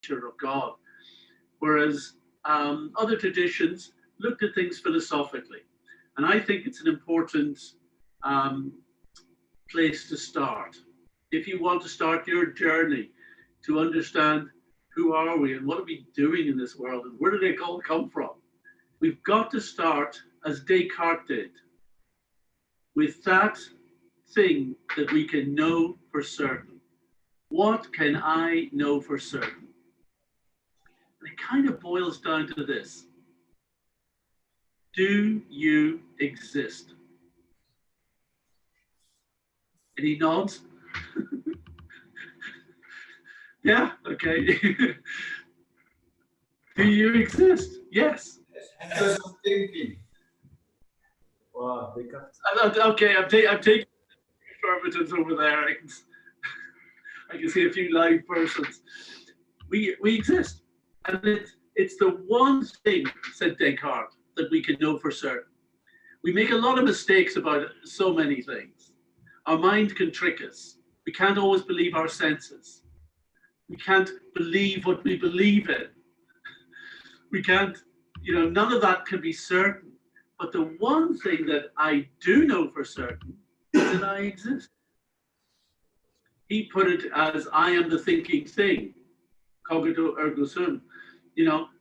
nature of God, whereas other traditions looked at things philosophically. And I think it's an important um, place to start. If you want to start your journey to understand who are we and what are we doing in this world and where did it all come from, we've got to start as Descartes did, with that thing that we can know for certain. What can I know for certain? And it kind of boils down to this. Do you exist? And he nods. Yeah, okay. Do you exist? Yes. Because of thinking. Wow, Okay, I'm taking affirmatives over there. I can see a few live persons. We exist. And it's the one thing, said Descartes, that we can know for certain. We make a lot of mistakes about so many things. Our mind can trick us. We can't always believe our senses. We can't believe what we believe in. We can't, none of that can be certain. But the one thing that I do know for certain is that I exist. He put it as I am the thinking thing, cogito ergo sum.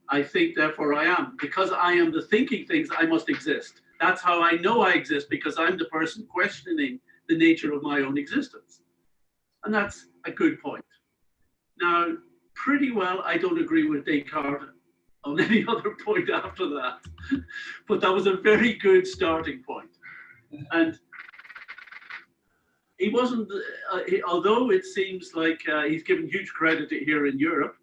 I think, therefore I am. Because I am the thinking things, I must exist. That's how I know I exist, because I'm the person questioning the nature of my own existence. And that's a good point. Now, pretty well, I don't agree with Descartes on any other point after that. But that was a very good starting point. And he wasn't, although it seems like he's given huge credit here in Europe,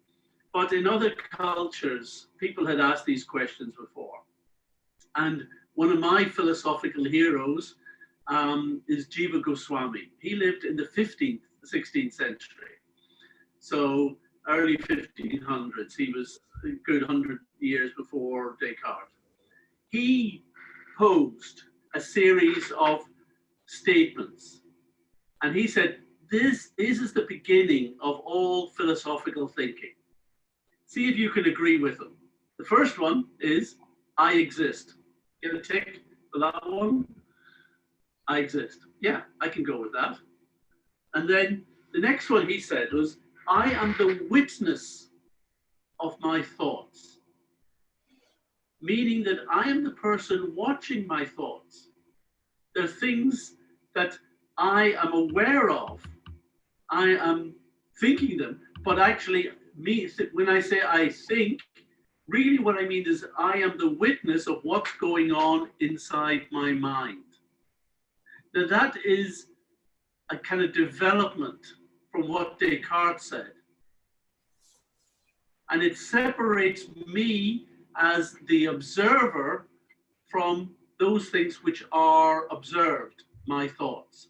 but in other cultures, people had asked these questions before. And one of my philosophical heroes is Jiva Goswami. He lived in the 15th, 16th century. So early 1500s, he was a good 100 years before Descartes. He posed a series of statements. And he said, this is the beginning of all philosophical thinking. See if you can agree with them. The first one is, I exist. Get a tick for that one? I exist. Yeah, I can go with that. And then the next one he said was, I am the witness of my thoughts. Meaning that I am the person watching my thoughts. There are things that I am aware of. I am thinking them, but actually, when I say I think, really what I mean is I am the witness of what's going on inside my mind. Now that is a kind of development from what Descartes said. And it separates me as the observer from those things which are observed, my thoughts.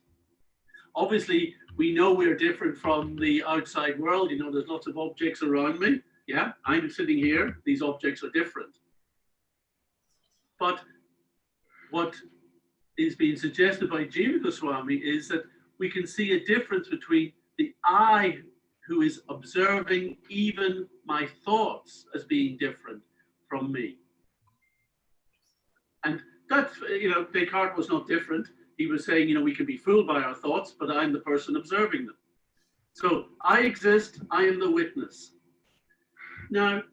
Obviously, we know we're different from the outside world. There's lots of objects around me. Yeah, I'm sitting here. These objects are different. But what is being suggested by Jiva Goswami is that we can see a difference between the I who is observing even my thoughts as being different from me. And that's, Descartes was not different. He was saying, we can be fooled by our thoughts, but I'm the person observing them. So I exist, I am the witness. Now,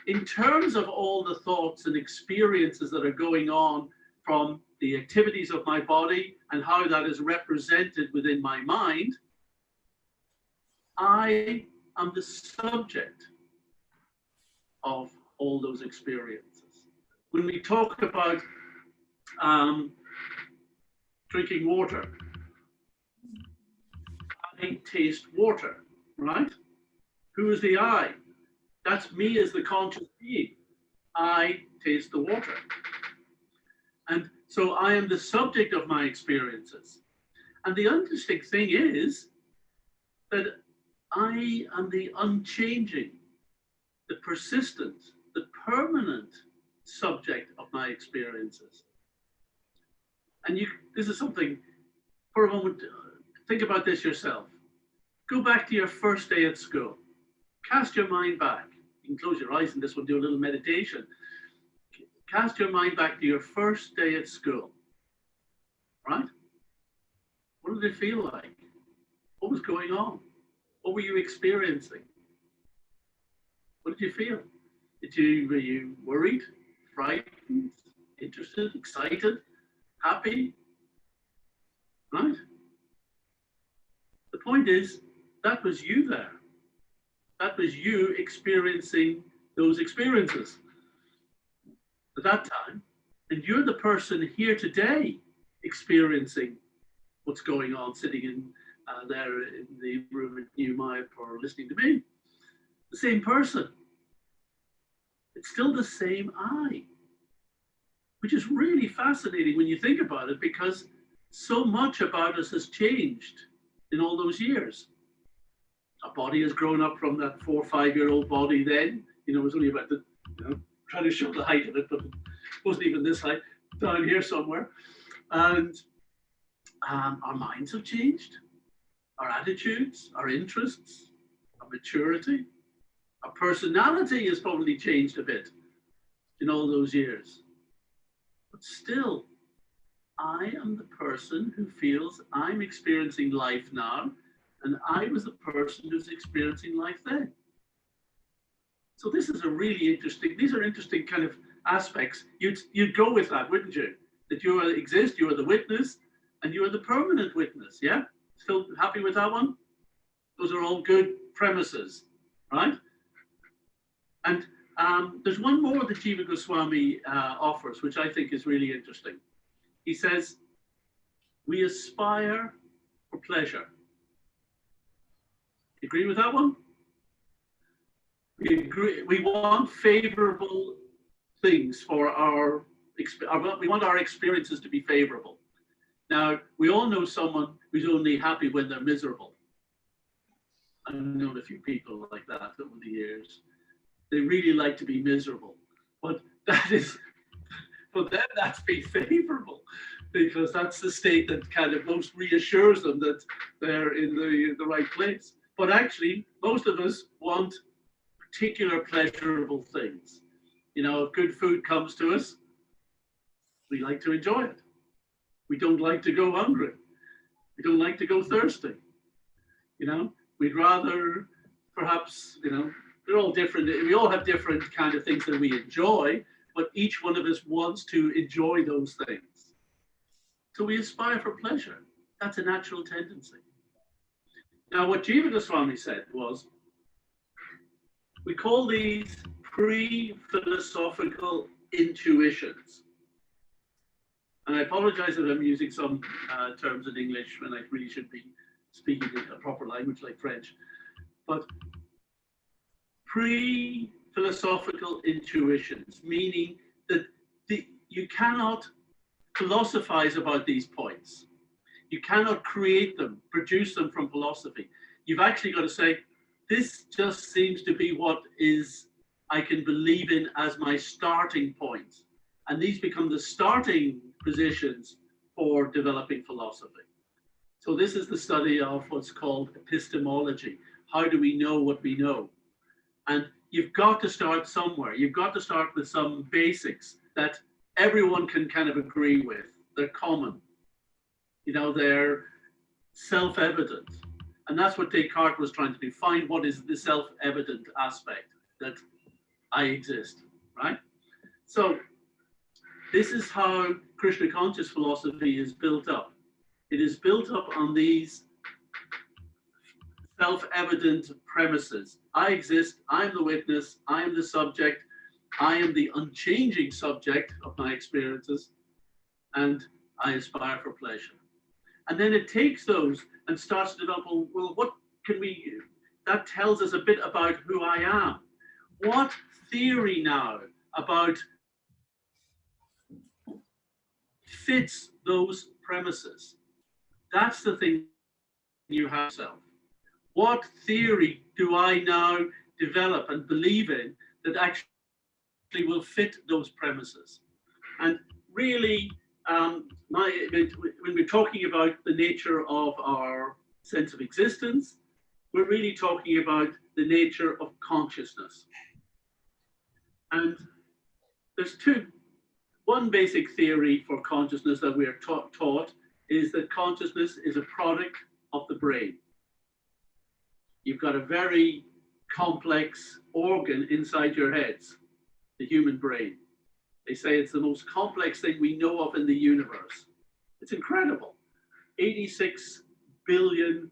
in terms of all the thoughts and experiences that are going on from the activities of my body and how that is represented within my mind, I am the subject of all those experiences. When we talk about drinking water, I taste water, right? Who is the I? That's me as the conscious being. I taste the water. And so I am the subject of my experiences. And the interesting thing is that I am the unchanging, the persistent, the permanent subject of my experiences. And this is something, for a moment, think about this yourself. Go back to your first day at school. Cast your mind back. You can close your eyes and this will do a little meditation. Cast your mind back to your first day at school, right? What did it feel like? What was going on? What were you experiencing? What did you feel? Were you worried, frightened, interested, excited, happy? Right? The point is, that was you there. That was you experiencing those experiences at that time. And you're the person here today experiencing what's going on, sitting in there in the room at New Mayapur listening to me. The same person. It's still the same I, which is really fascinating when you think about it, because so much about us has changed in all those years. Our body has grown up from that 4 or 5 year old body then. You know, it was only about the, trying to show the height of it, but it wasn't even this height, down here somewhere. And our minds have changed, our attitudes, our interests, our maturity, our personality has probably changed a bit in all those years. But still, I am the person who feels I'm experiencing life now, and I was the person who's experiencing life then. So this is a really interesting, these are interesting kind of aspects. You'd go with that, wouldn't you? That you exist, you are the witness, and you are the permanent witness, yeah? Still happy with that one? Those are all good premises, right? And there's one more that Jiva Goswami offers, which I think is really interesting. He says, we aspire for pleasure. You agree with that one? We agree. We want favorable things for we want our experiences to be favorable. Now, we all know someone who's only happy when they're miserable. I've known a few people like that over the years. They really like to be miserable, but that is, for them, that's be favorable, because that's the state that kind of most reassures them that they're in the right place. But actually, most of us want particular pleasurable things. You know, if good food comes to us, we like to enjoy it. We don't like to go hungry. We don't like to go thirsty. You know, we'd rather perhaps, they're all different. We all have different kind of things that we enjoy, but each one of us wants to enjoy those things. So we aspire for pleasure. That's a natural tendency. Now, what Jiva Goswami said was, we call these pre-philosophical intuitions. And I apologize if I'm using some terms in English when I really should be speaking a proper language like French. But pre-philosophical intuitions, meaning that you cannot philosophize about these points. You cannot create them, produce them from philosophy. You've actually got to say, this just seems to be what I can believe in as my starting point. And these become the starting positions for developing philosophy. So this is the study of what's called epistemology. How do we know what we know? And you've got to start somewhere. You've got to start with some basics that everyone can kind of agree with. They're common. They're self-evident. And that's what Descartes was trying to do. Find what is the self-evident aspect, that I exist, right? So this is how Krishna conscious philosophy is built up. It is built up on these self-evident premises. I exist, I am the witness, I am the subject, I am the unchanging subject of my experiences, and I aspire for pleasure. And then it takes those and starts to develop, well, what can we, that tells us a bit about who I am. What theory now about fits those premises? That's the thing you have yourself. What theory do I now develop and believe in that actually will fit those premises? And really, when we're talking about the nature of our sense of existence, we're really talking about the nature of consciousness. And there's one basic theory for consciousness that we are taught is that consciousness is a product of the brain. You've got a very complex organ inside your heads, the human brain. They say it's the most complex thing we know of in the universe. It's incredible. 86 billion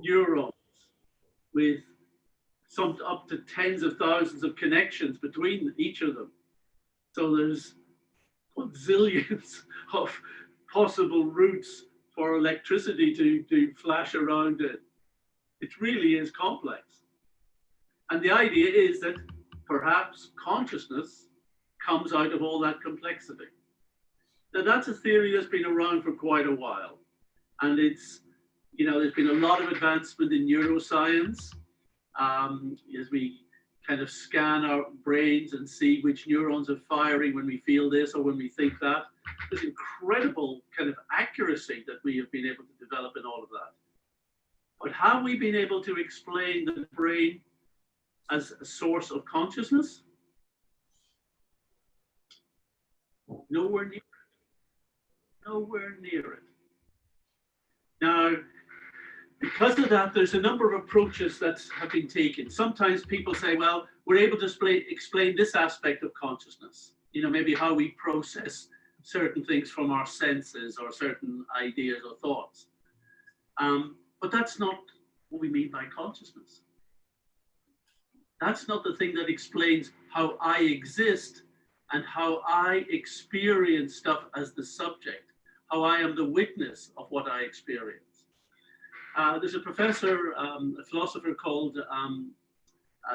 neurons with some up to tens of thousands of connections between each of them. So there's zillions of possible routes for electricity to flash around it. It really is complex. And the idea is that perhaps consciousness comes out of all that complexity. Now that's a theory that's been around for quite a while. And it's, there's been a lot of advancement in neuroscience as we kind of scan our brains and see which neurons are firing when we feel this or when we think that. There's incredible kind of accuracy that we have been able to develop in all of that. But have we been able to explain the brain as a source of consciousness? Nowhere near it. Nowhere near it. Now, because of that, there's a number of approaches that have been taken. Sometimes people say, well, we're able to explain this aspect of consciousness, maybe how we process certain things from our senses or certain ideas or thoughts. But that's not what we mean by consciousness. That's not the thing that explains how I exist and how I experience stuff as the subject, how I am the witness of what I experience. There's a professor, a philosopher called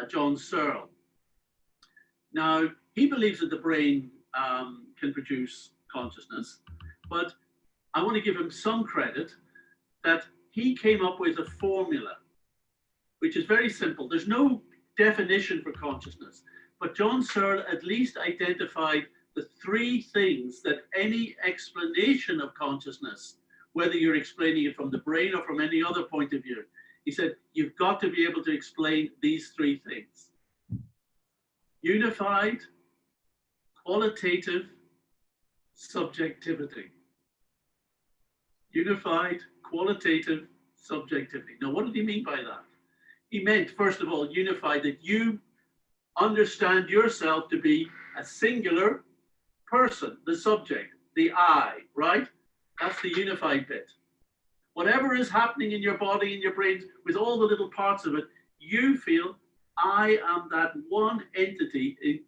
John Searle. Now, he believes that the brain can produce consciousness, but I want to give him some credit that he came up with a formula, which is very simple. There's no definition for consciousness, but John Searle at least identified the three things that any explanation of consciousness, whether you're explaining it from the brain or from any other point of view, he said, you've got to be able to explain these three things: unified, qualitative, subjectivity. Unified, qualitative, subjectivity. Now, what did he mean by that? He meant, first of all, unified, that you understand yourself to be a singular person, the subject, the I, right? That's the unified bit. Whatever is happening in your body, in your brain, with all the little parts of it, you feel, I am that one entity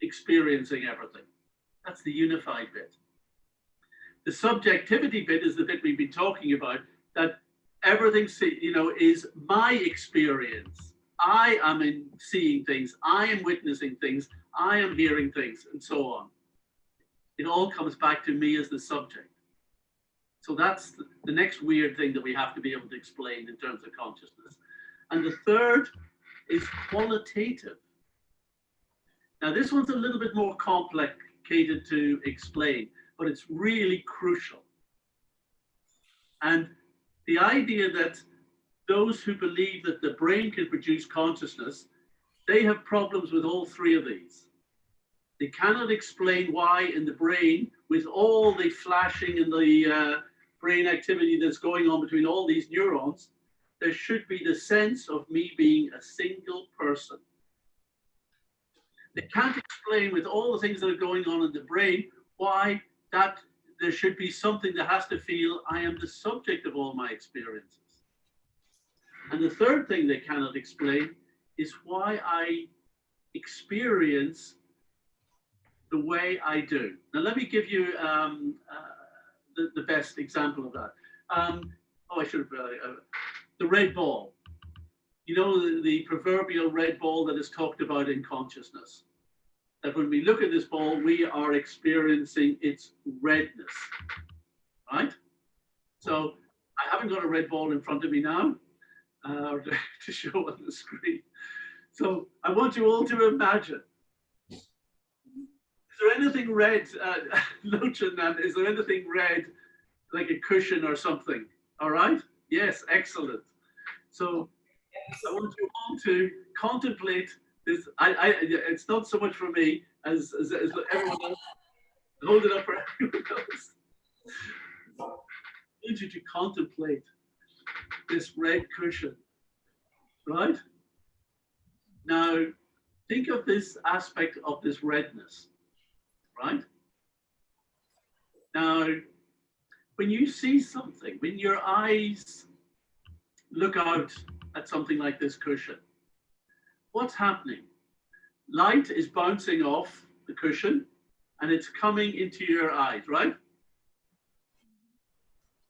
experiencing everything. That's the unified bit. The subjectivity bit is the bit we've been talking about, that everything, is my experience. I am seeing things. I am witnessing things. I am hearing things, and so on. It all comes back to me as the subject. So that's the next weird thing that we have to be able to explain in terms of consciousness. And the third is qualitative. Now, this one's a little bit more complicated to explain, but it's really crucial. And the idea that those who believe that the brain can produce consciousness, they have problems with all three of these. They cannot explain why in the brain, with all the flashing and the brain activity that's going on between all these neurons, there should be the sense of me being a single person. They can't explain, with all the things that are going on in the brain, why that there should be something that has to feel I am the subject of all my experiences. And the third thing they cannot explain is why I experience the way I do. Now, let me give you the best example of that. I should have, the red ball. The proverbial red ball that is talked about in consciousness. That when we look at this ball, we are experiencing its redness, right? So I haven't got a red ball in front of me now to show on the screen. So I want you all to imagine. Is there anything red, Lochan, is there anything red, like a cushion or something? All right? Yes, excellent. So I want you all to contemplate this. It's not so much for me as everyone else. Hold it up for everyone else. I want you to contemplate this red cushion, right? Now, think of this aspect of this redness, right? Now, when you see something, when your eyes look out at something like this cushion, what's happening? Light is bouncing off the cushion and it's coming into your eyes, right?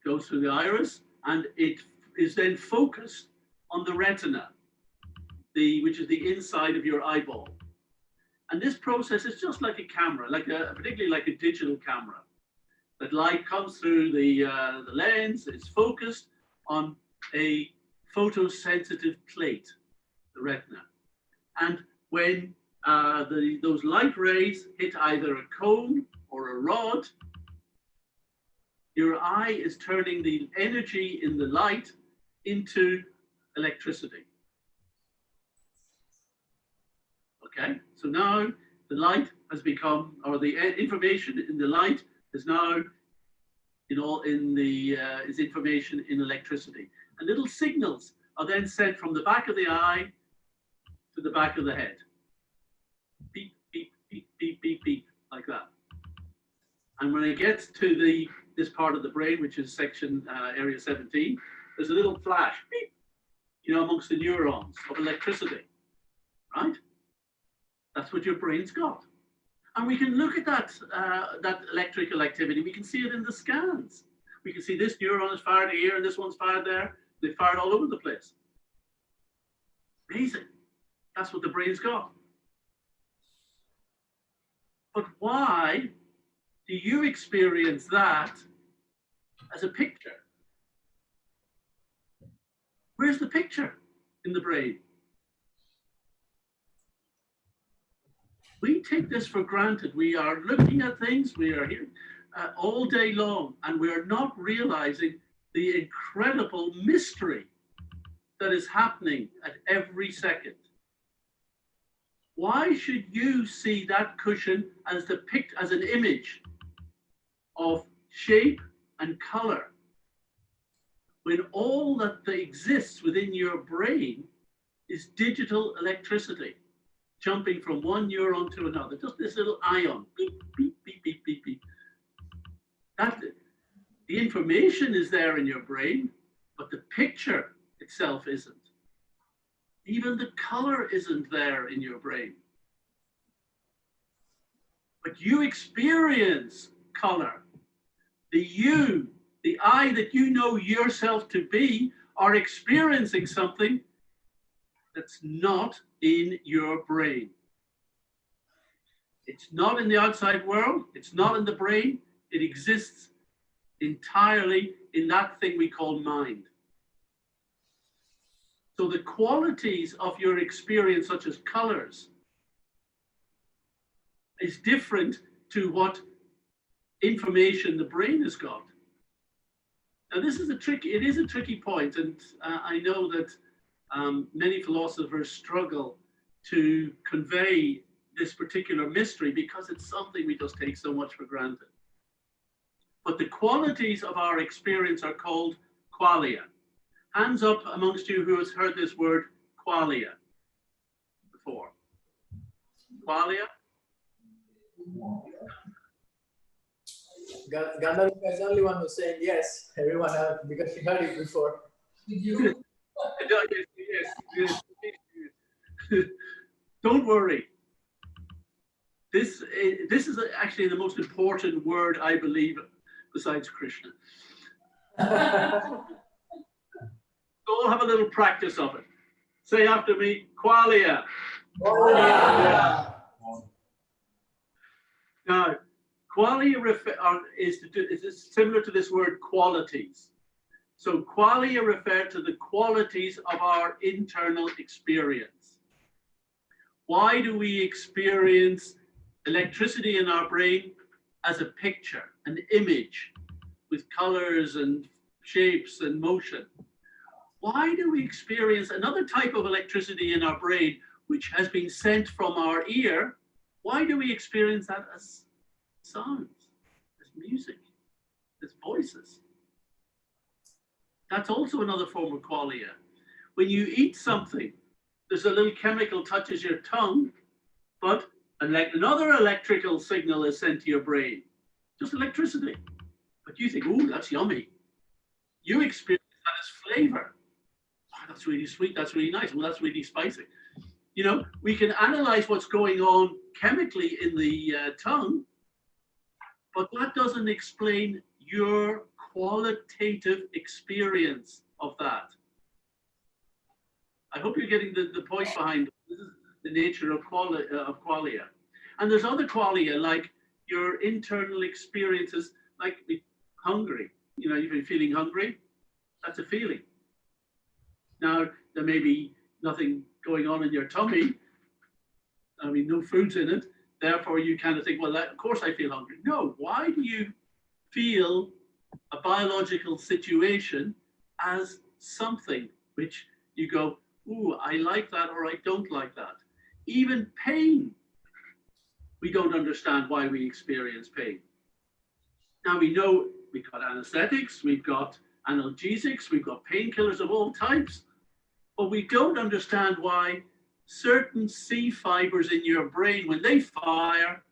Goes through the iris and it is then focused on the retina, which is the inside of your eyeball. And this process is just like a camera, particularly like a digital camera. That light comes through the lens, it's focused on a photosensitive plate, the retina. And when those light rays hit either a cone or a rod, your eye is turning the energy in the light into electricity. Okay, so now the light has become, or the information in the light is now is information in electricity. And little signals are then sent from the back of the eye to the back of the head. Beep, beep, beep, beep, beep, beep, like that. And when it gets to this part of the brain, which is section area 17, there's a little flash, beep, amongst the neurons of electricity, right? That's what your brain's got. And we can look at that electrical activity. We can see it in the scans. We can see this neuron is fired here and this one's fired there. They're fired all over the place. Amazing. That's what the brain's got. But why do you experience that as a picture? Where's the picture in the brain? We take this for granted. We are looking at things, we are here all day long, and we are not realizing the incredible mystery that is happening at every second. Why should you see that cushion as an image of shape and color when all that exists within your brain is digital electricity? Jumping from one neuron to another, just this little ion, beep, beep, beep, beep, beep, beep. The information is there in your brain, but the picture itself isn't. Even the color isn't there in your brain. But you experience color. The I that you know yourself to be, are experiencing something that's not in your brain. It's not in the outside world. It's not in the brain. It exists entirely in that thing we call mind. So the qualities of your experience, such as colors, is different to what information the brain has got. Now, it is a tricky point, and I know that many philosophers struggle to convey this particular mystery because it's something we just take so much for granted. But the qualities of our experience are called qualia. Hands up amongst you who has heard this word qualia before. Qualia? Gandalf is the only one who's saying yes. Everyone else, because she heard it before. Did you? Yes. Don't worry. This is actually the most important word, I believe, besides Krishna. So we'll have a little practice of it. Say after me, qualia. Qualia. Now, qualia is similar to this word qualities. So qualia refer to the qualities of our internal experience. Why do we experience electricity in our brain as a picture, an image with colors and shapes and motion? why do we experience another type of electricity in our brain, which has been sent from our ear? Why do we experience that as sounds, as music, as voices? That's also another form of qualia. When you eat something, there's a little chemical touches your tongue, but another electrical signal is sent to your brain, just electricity. But you think, oh, that's yummy. You experience that as flavor. Oh, that's really sweet, that's really nice. Well, that's really spicy. You know, we can analyze what's going on chemically in the tongue, but that doesn't explain your qualitative experience of that. I hope you're getting the point behind it. This is the nature of qualia. And there's other qualia, like your internal experiences, like hungry. You know, you've been feeling hungry. That's a feeling. Now, there may be nothing going on in your tummy. I mean, no food's in it. Therefore, you kind of think, well, of course I feel hungry. No, why do you feel a biological situation as something which you go, ooh, I like that or I don't like that? Even pain, we don't understand why we experience pain. Now we know we've got anesthetics, we've got analgesics, we've got painkillers of all types, but we don't understand why certain C fibers in your brain, when they fire,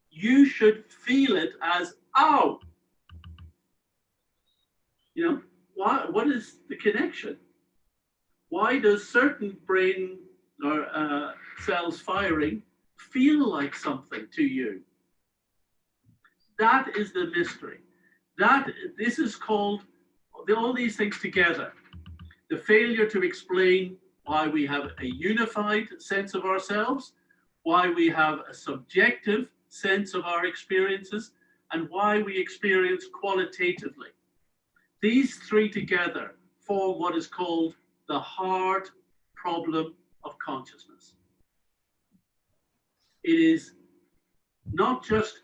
you should feel it as, ow. You know, what is the connection? Why does certain brain or cells firing feel like something to you? That is the mystery. This is called, all these things together. The failure to explain why we have a unified sense of ourselves, why we have a subjective sense of our experiences, and why we experience qualitatively. These three together form what is called the hard problem of consciousness. It is not just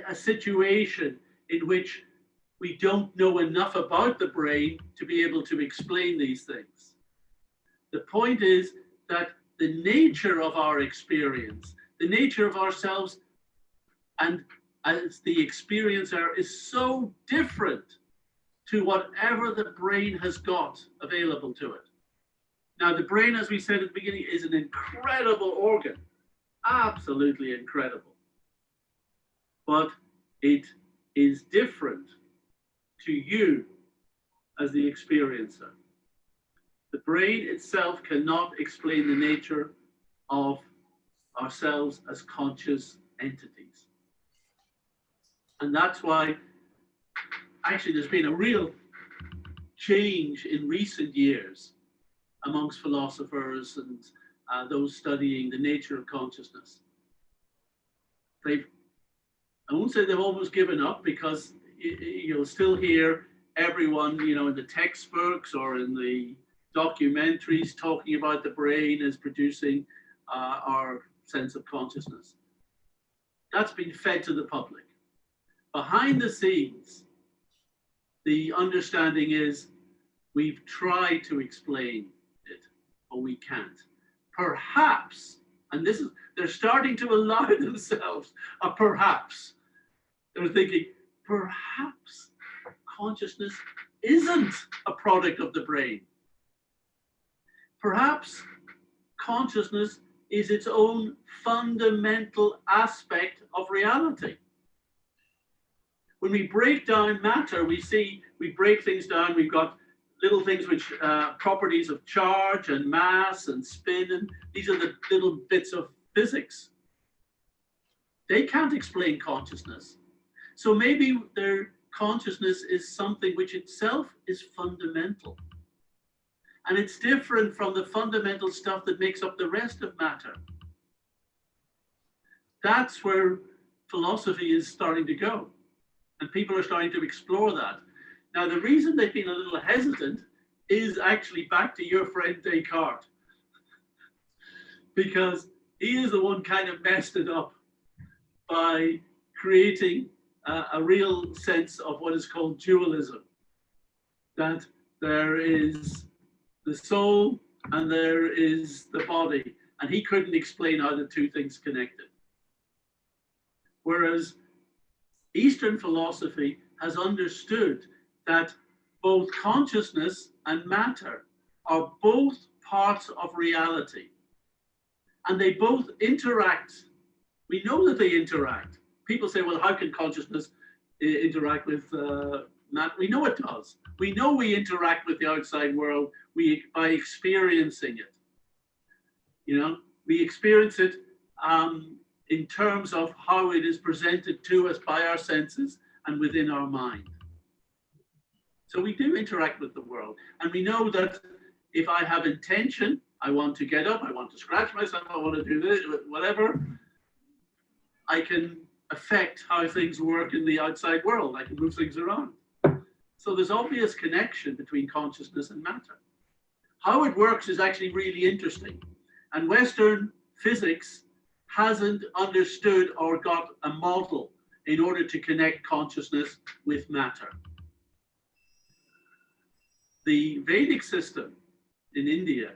a situation in which we don't know enough about the brain to be able to explain these things. The point is that the nature of our experience, the nature of ourselves and as the experiencer is so different to whatever the brain has got available to it. Now, the brain, as we said at the beginning, is an incredible organ, absolutely incredible. But it is different to you as the experiencer. The brain itself cannot explain the nature of ourselves as conscious entities. And that's why, actually, there's been a real change in recent years amongst philosophers and those studying the nature of consciousness. I won't say they've almost given up, because you'll still hear everyone, you know, in the textbooks or in the documentaries talking about the brain as producing our sense of consciousness. That's been fed to the public. Behind the scenes, the understanding is we've tried to explain it, but we can't. Perhaps, and this is, they're starting to allow themselves a perhaps. They're thinking, perhaps consciousness isn't a product of the brain. Perhaps consciousness is its own fundamental aspect of reality. When we break down matter, we break things down. We've got little things which properties of charge and mass and spin, and these are the little bits of physics. They can't explain consciousness. So maybe their consciousness is something which itself is fundamental. And it's different from the fundamental stuff that makes up the rest of matter. That's where philosophy is starting to go. And people are starting to explore that. Now, the reason they've been a little hesitant is actually back to your friend Descartes. Because he is the one kind of messed it up by creating a real sense of what is called dualism. That there is the soul, and there is the body. And he couldn't explain how the two things connected. Whereas Eastern philosophy has understood that both consciousness and matter are both parts of reality. And they both interact. We know that they interact. People say, well, how can consciousness interact with matter? We know it does. We know we interact with the outside world by experiencing it. You know, we experience it in terms of how it is presented to us by our senses and within our mind. So we do interact with the world. And we know that if I have intention, I want to get up, I want to scratch myself, I want to do this, whatever, I can affect how things work in the outside world. I can move things around. So there's obvious connection between consciousness and matter. How it works is actually really interesting. And Western physics hasn't understood or got a model in order to connect consciousness with matter. The Vedic system in India,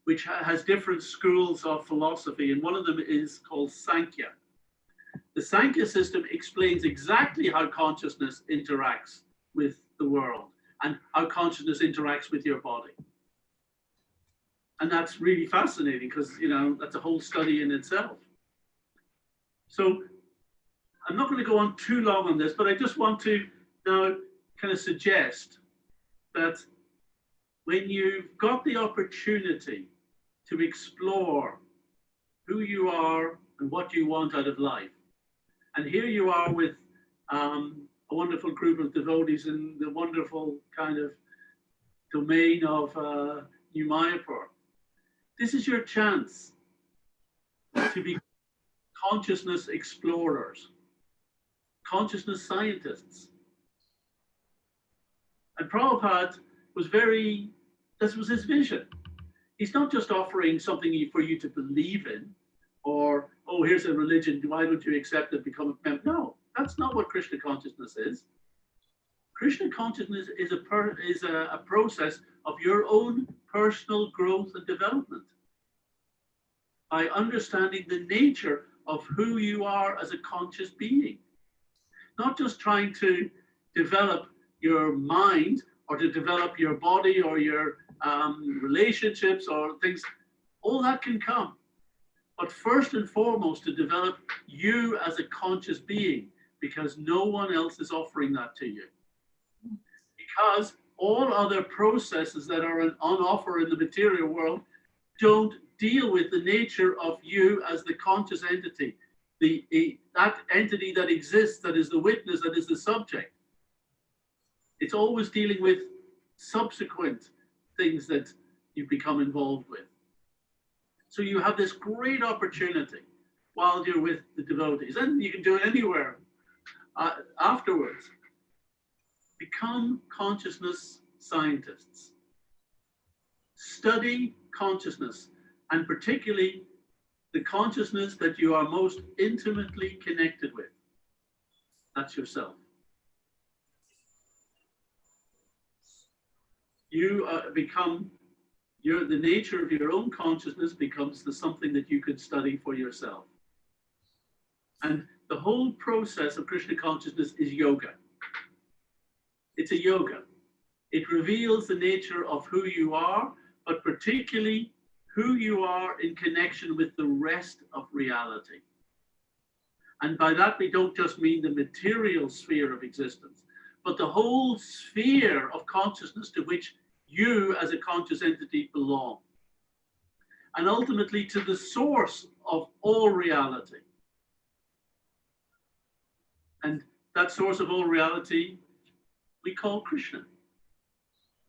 which has different schools of philosophy, and one of them is called Sankhya. The Sankhya system explains exactly how consciousness interacts with the world and how consciousness interacts with your body. And that's really fascinating because, you know, that's a whole study in itself. So I'm not going to go on too long on this, but I just want to now kind of suggest that when you've got the opportunity to explore who you are and what you want out of life, and here you are with a wonderful group of devotees in the wonderful kind of domain of New Mayapur, this is your chance to be consciousness explorers, consciousness scientists. And Prabhupada was this was his vision. He's not just offering something for you to believe in, or, oh, here's a religion, why don't you accept it, become a member? No, that's not what Krishna consciousness is. Krishna consciousness is a process of your own personal growth and development by understanding the nature of who you are as a conscious being. Not just trying to develop your mind or to develop your body or your relationships or things. All that can come. But first and foremost, to develop you as a conscious being, because no one else is offering that to you. Because all other processes that are on offer in the material world don't deal with the nature of you as the conscious entity, that entity that exists, that is the witness, that is the subject. It's always dealing with subsequent things that you become involved with. So you have this great opportunity while you're with the devotees, and you can do it anywhere afterwards. Become consciousness scientists. Study consciousness, and particularly the consciousness that you are most intimately connected with. That's yourself. You the nature of your own consciousness becomes something that you could study for yourself. And the whole process of Krishna consciousness is yoga. It's a yoga. It reveals the nature of who you are, but particularly who you are in connection with the rest of reality. And by that, we don't just mean the material sphere of existence, but the whole sphere of consciousness to which you as a conscious entity belong. And ultimately to the source of all reality. And that source of all reality we call Krishna.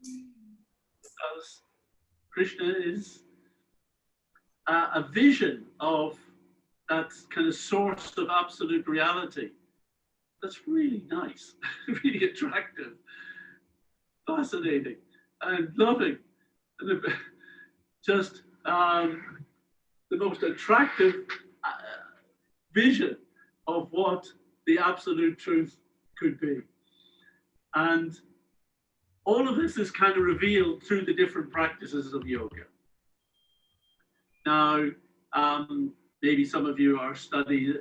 Because Krishna is a vision of that kind of source of absolute reality. That's really nice, really attractive, fascinating, and loving. And just the most attractive vision of what the absolute truth could be. And All of this is kind of revealed through the different practices of yoga. Now, maybe some of you are studied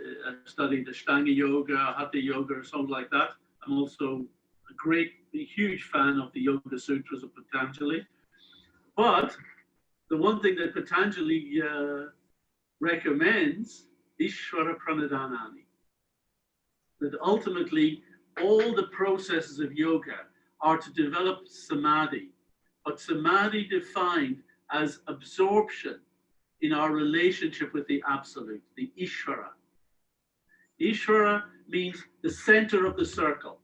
Ashtanga yoga, Hatha yoga, or something like that. I'm also a huge fan of the Yoga Sutras of Patanjali. But the one thing that Patanjali recommends, Ishvara Pranadhanani, that ultimately all the processes of yoga are to develop samadhi, but samadhi defined as absorption in our relationship with the Absolute, the Ishvara. Ishvara means the center of the circle.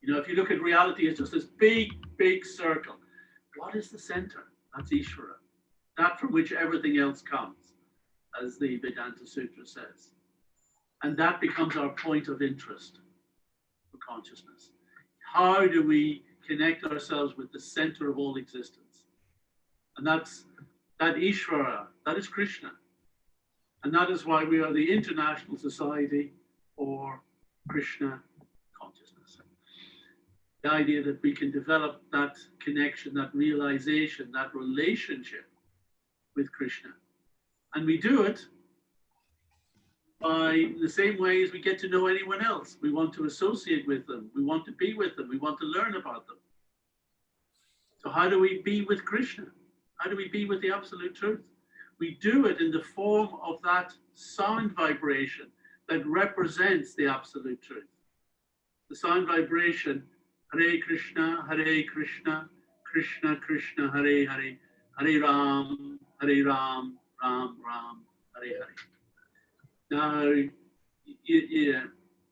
You know, if you look at reality, it's just this big, big circle. What is the center? That's Ishvara, that from which everything else comes, as the Vedanta Sutra says. And that becomes our point of interest for consciousness. How do we connect ourselves with the center of all existence? And that's that Ishvara, that is Krishna. And that is why we are the International Society for Krishna Consciousness. The idea that we can develop that connection, that realization, that relationship with Krishna. And we do it by the same way as we get to know anyone else. We want to associate with them. We want to be with them. We want to learn about them. So how do we be with Krishna? How do we be with the Absolute Truth? We do it in the form of that sound vibration that represents the Absolute Truth. The sound vibration, Hare Krishna, Krishna Krishna, Hare Hare, Hare Ram, Ram Ram, Hare Hare. Now,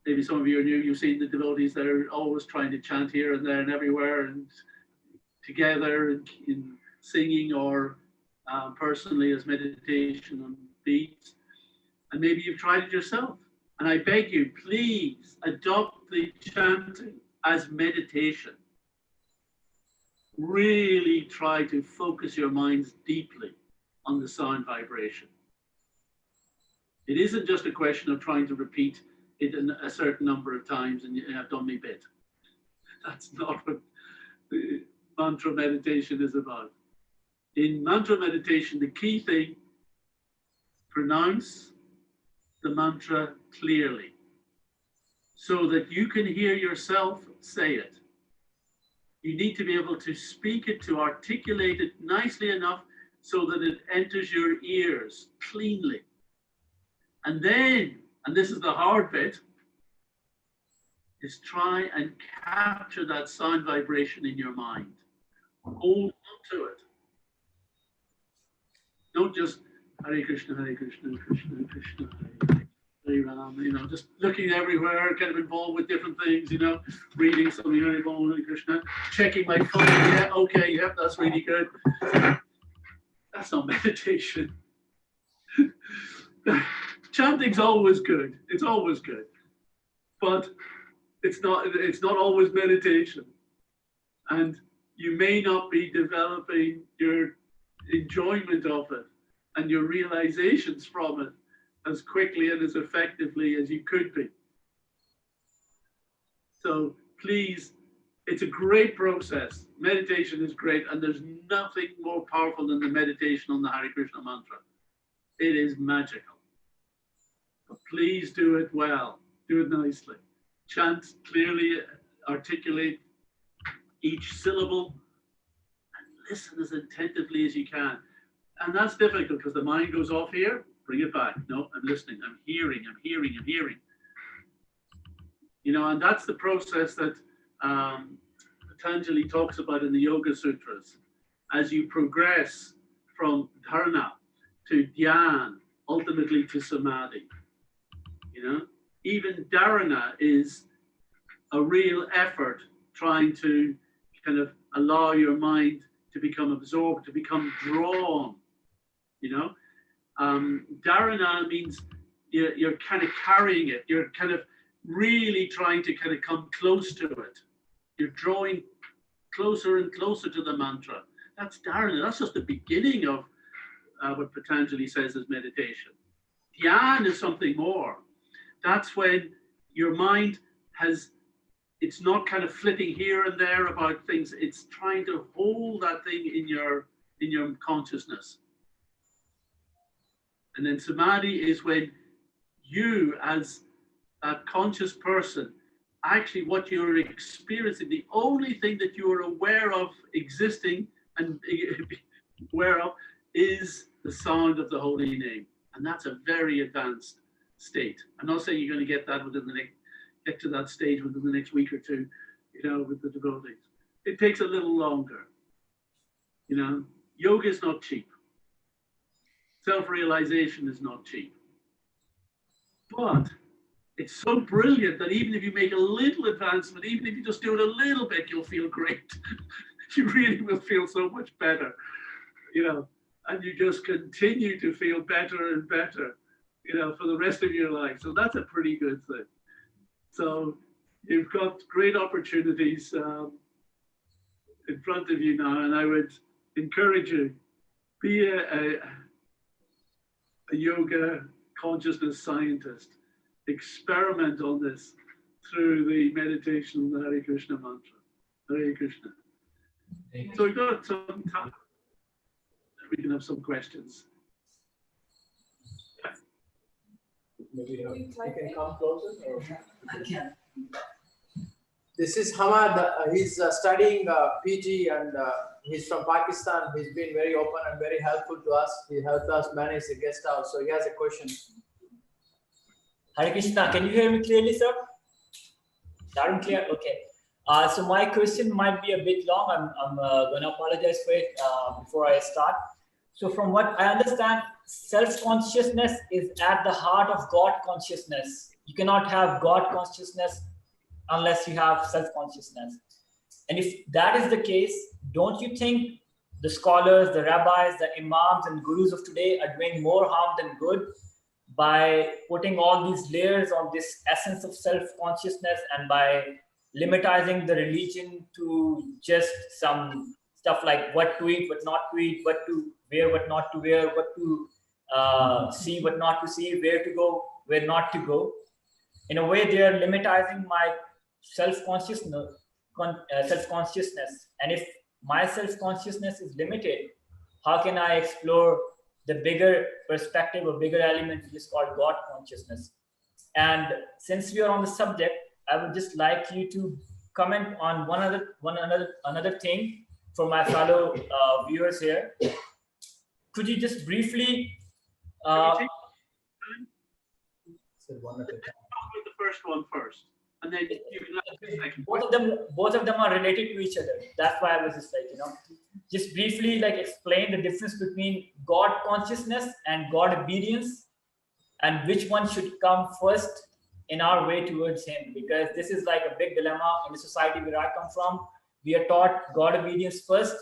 maybe some of you are new, you've seen the devotees that are always trying to chant here and there and everywhere and together in singing or personally as meditation on beats. And maybe you've tried it yourself. And I beg you, please adopt the chanting as meditation. Really try to focus your minds deeply on the sound vibration. It isn't just a question of trying to repeat it a certain number of times and I've done my bit. That's not what the mantra meditation is about. In mantra meditation, the key thing, pronounce the mantra clearly so that you can hear yourself say it. You need to be able to speak it, to articulate it nicely enough so that it enters your ears cleanly. And then, and this is the hard bit, is try and capture that sound vibration in your mind. Hold on to it. Don't just Hare Krishna, Krishna Krishna, Hare Ram, you know, just looking everywhere, kind of involved with different things, you know, reading something, Hare Krishna, checking my phone, yeah, okay, yep, that's really good. That's not meditation. Chanting's always good. It's always good. But it's not always meditation. And you may not be developing your enjoyment of it and your realizations from it as quickly and as effectively as you could be. So please, it's a great process. Meditation is great, and there's nothing more powerful than the meditation on the Hare Krishna mantra. It is magical. But please do it well. Do it nicely. Chant clearly, articulate each syllable, and listen as attentively as you can. And that's difficult because the mind goes off here. Bring it back. No, I'm listening. I'm hearing. You know, and that's the process that Patanjali talks about in the Yoga Sutras. As you progress from dharana to dhyan, ultimately to samadhi. You know, even dharana is a real effort trying to kind of allow your mind to become absorbed, to become drawn. You know, dharana means you're kind of carrying it. You're kind of really trying to kind of come close to it. You're drawing closer and closer to the mantra. That's dharana. That's just the beginning of what Patanjali says is meditation. Dhyan is something more. That's when your mind has it's not kind of flipping here and there about things. It's trying to hold that thing in your consciousness. And then samadhi is when you, as a conscious person, actually what you're experiencing, the only thing that you are aware of existing and aware of is the sound of the holy name. And that's a very advanced state. I'm not saying you're going to get that within the next, get to that stage within the next week or two, you know, with the devotees. It takes a little longer. You know, yoga is not cheap. Self-realization is not cheap. But it's so brilliant that even if you make a little advancement, even if you just do it a little bit, you'll feel great. You really will feel so much better, you know, and you just continue to feel better and better, you know, for the rest of your life. So that's a pretty good thing. So you've got great opportunities in front of you now, and I would encourage you, be a yoga consciousness scientist. Experiment on this through the meditation of the Hare Krishna mantra. Hare Krishna. So we've got some time. We can have some questions. Maybe you can come closer. Or... This is Hamad. He's studying PG and he's from Pakistan. He's been very open and very helpful to us. He helped us manage the guest house. So he has a question. Hare Krishna, can you hear me clearly, sir? Loud and clear? Okay. So my question might be a bit long. I'm going to apologize for it before I start. So from what I understand, self-consciousness is at the heart of God consciousness. You cannot have God consciousness unless you have self-consciousness. And if that is the case, don't you think the scholars, the rabbis, the imams and gurus of today are doing more harm than good by putting all these layers on this essence of self-consciousness and by limitizing the religion to just some stuff like what to eat, what not to eat, what to wear, what not to wear, what to see, what not to see, where to go, where not to go. In a way, they are limitizing my self-consciousness. And if my self-consciousness is limited, how can I explore the bigger perspective or bigger element, which is called God consciousness? And since we are on the subject, I would just like you to comment on another thing for my fellow viewers here. Could you just briefly One at a time. Start with the first one first, and then you can ask the second. both of them are related to each other. That's why I was just like, just briefly like explain the difference between God consciousness and God obedience, and which one should come first in our way towards Him, because this is like a big dilemma in the society where I come from. We are taught God obedience first,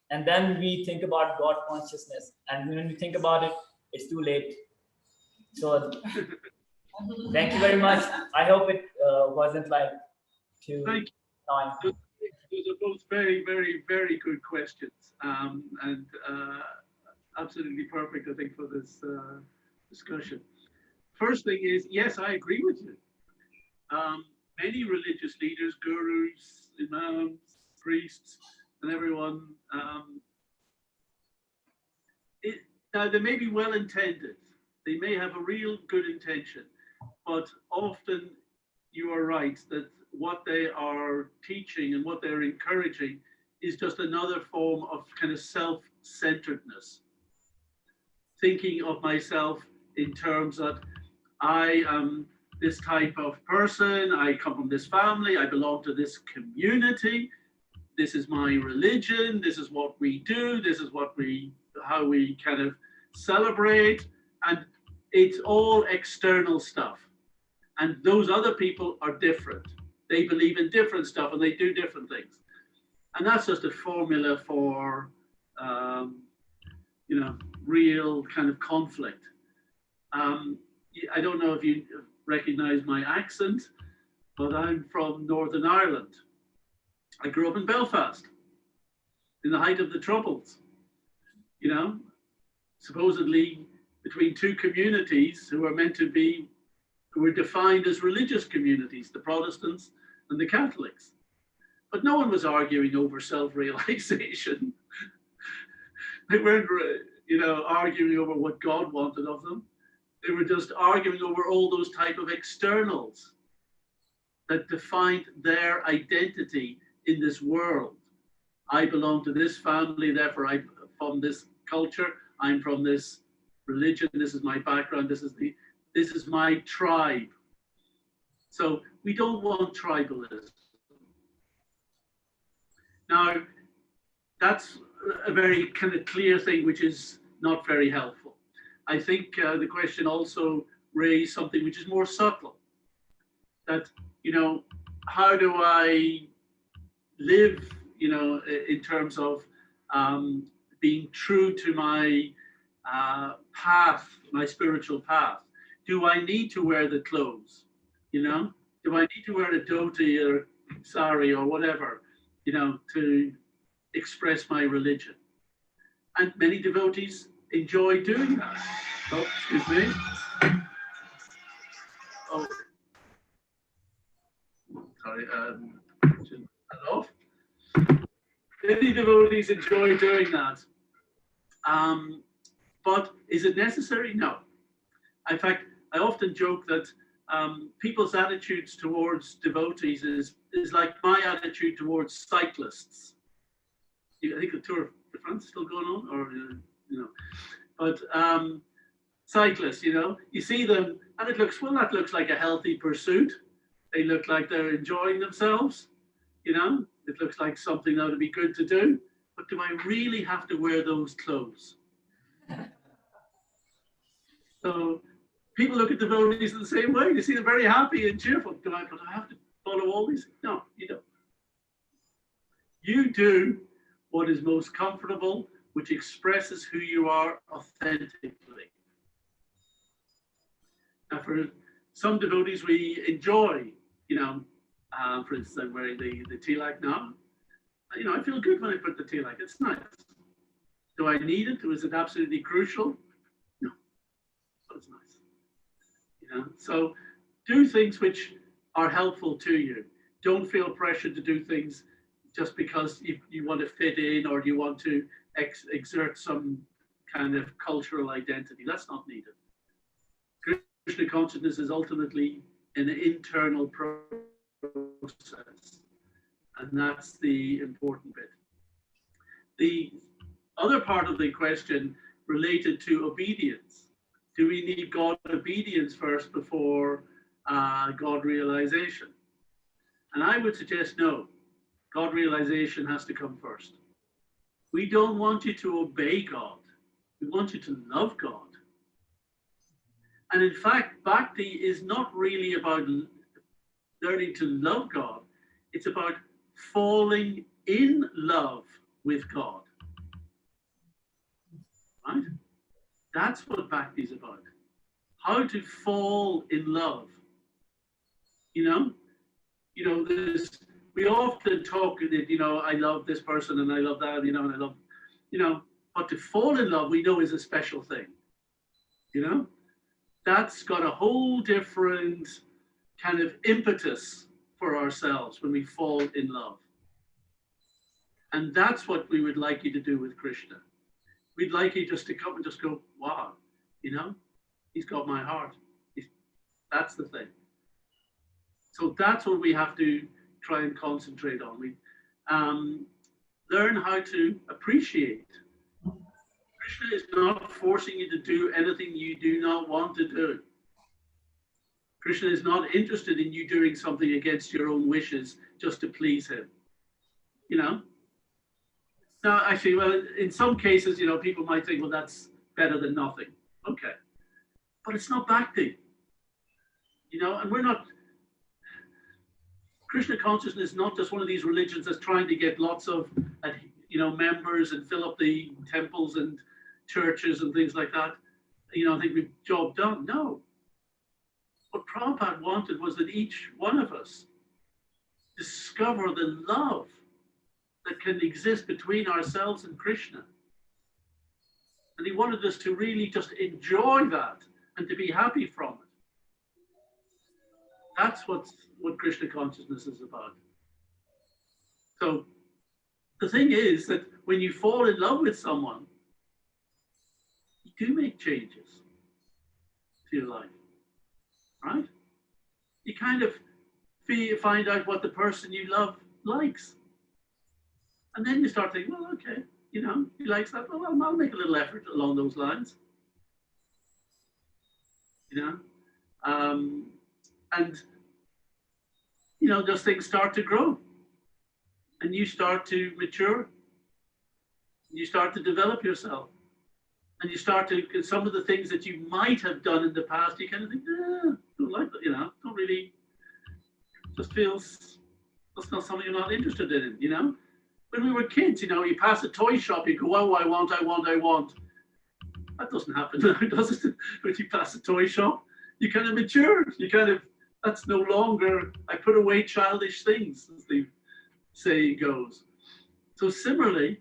and then we think about God consciousness, and when we think about it, it's too late. So thank you very much. I hope it wasn't like too annoying. Those are both very, very, very good questions, and absolutely perfect, I think, for this discussion. First thing is, yes, I agree with you. Many religious leaders, gurus, imams, priests, and everyone, now they may be well intended. They may have a real good intention, but often you are right that what they are teaching and what they're encouraging is just another form of kind of self-centeredness. Thinking of myself in terms that I am this type of person, I come from this family, I belong to this community, this is my religion, this is what we do, this is how we kind of celebrate, and it's all external stuff. And those other people are different. They believe in different stuff and they do different things. And that's just a formula for, real kind of conflict. I don't know if you recognize my accent, but I'm from Northern Ireland. I grew up in Belfast in the height of the Troubles, supposedly between two communities who were defined as religious communities, the Protestants and the Catholics. But no one was arguing over self-realization. They weren't, arguing over what God wanted of them. They were just arguing over all those type of externals that defined their identity in this world. I belong to this family, therefore I'm from this culture, I'm from this religion, this is my background, this is my tribe. So we don't want tribalism. Now, that's a very kind of clear thing, which is not very helpful. I think the question also raised something which is more subtle. That, how do I live, in terms of being true to my path, my spiritual path? Do I need to wear the clothes? Do I need to wear a dhoti or sari or whatever, to express my religion? And many devotees enjoy doing that. Oh, excuse me. Oh, sorry. Turn that off. Many devotees enjoy doing that. But is it necessary? No. In fact, I often joke that people's attitudes towards devotees is like my attitude towards cyclists. I think the Tour de France is still going on, or but cyclists, you see them, and that looks like a healthy pursuit. They look like they're enjoying themselves. It looks like something that would be good to do. But do I really have to wear those clothes? So people look at devotees in the same way. They see them very happy and cheerful. But I have to follow all these? No, you don't. You do what is most comfortable, which expresses who you are authentically. Now, for some devotees, we enjoy, for instance, I'm wearing the tilak now. I feel good when I put the tilak. It's nice. Do I need it? Is it absolutely crucial? No, but it's nice. So do things which are helpful to you. Don't feel pressure to do things just because you want to fit in or you want to exert some kind of cultural identity. That's not needed. Krishna consciousness is ultimately an internal process, and that's the important bit. The other part of the question related to obedience. Do we need God obedience first before God realization? And I would suggest no. God realization has to come first. We don't want you to obey God. We want you to love God. And in fact, bhakti is not really about learning to love God. It's about falling in love with God. Right? That's what bhakti is about. How to fall in love. We often talk that, I love this person and I love that, and I love, but to fall in love, we know is a special thing. That's got a whole different kind of impetus for ourselves when we fall in love. And that's what we would like you to do with Krishna. We'd like you just to come and just go, wow, he's got my heart. That's the thing. So that's what we have to try and concentrate on. We learn how to appreciate. Krishna is not forcing you to do anything you do not want to do. Krishna is not interested in you doing something against your own wishes just to please him. Now, actually, well, in some cases, people might think, well, that's better than nothing. Okay. But it's not bhakti. And we're not, Krishna consciousness is not just one of these religions that's trying to get lots of, members and fill up the temples and churches and things like that. I think we've job done. No. What Prabhupada wanted was that each one of us discover the love that can exist between ourselves and Krishna. And he wanted us to really just enjoy that and to be happy from it. That's what Krishna consciousness is about. So the thing is that when you fall in love with someone, you do make changes to your life, right? You kind of find out what the person you love likes. And then you start thinking, well, okay, you know, he likes that. Well, I'll make a little effort along those lines. You know, and you know, those things start to grow, and you start to mature. You start to develop yourself, and you start to some of the things that you might have done in the past. You kind of think, don't like that. You know, don't really. Just feels that's not something you're not interested in. You know, when we were kids, you know, you pass a toy shop, you go, oh, I want. That doesn't happen now, does it? When you pass a toy shop, you kind of mature. You kind of, that's no longer, I put away childish things, as the saying goes. So similarly,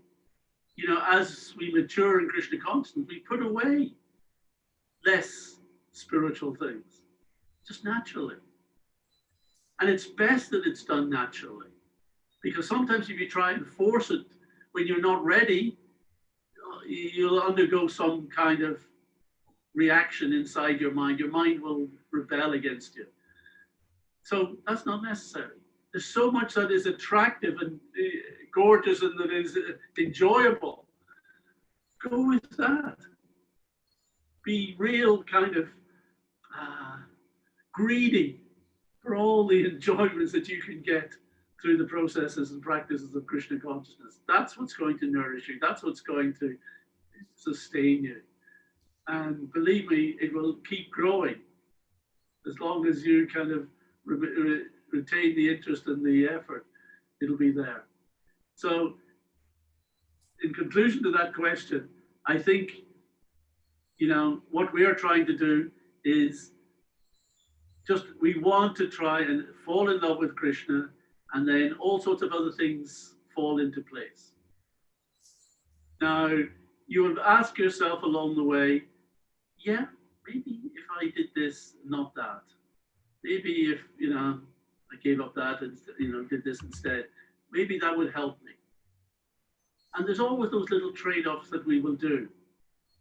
you know, as we mature in Krishna consciousness, we put away less spiritual things, just naturally. And it's best that it's done naturally, because sometimes if you try and force it when you're not ready, you'll undergo some kind of reaction inside your mind. Your mind will rebel against you. So that's not necessary. There's so much that is attractive and gorgeous and that is enjoyable. Go with that. Be real kind of greedy for all the enjoyments that you can get through the processes and practices of Krishna consciousness. That's what's going to nourish you. That's what's going to sustain you. And believe me, it will keep growing as long as you kind of retain the interest and the effort. It'll be there. So in conclusion to that question, I think, you know, what we are trying to do is just, we want to try and fall in love with Krishna, and then all sorts of other things fall into place. Now, you will ask yourself along the way, yeah, maybe if I did this, not that. Maybe if, you know, I gave up that and, you know, did this instead, maybe that would help me. And there's always those little trade-offs that we will do,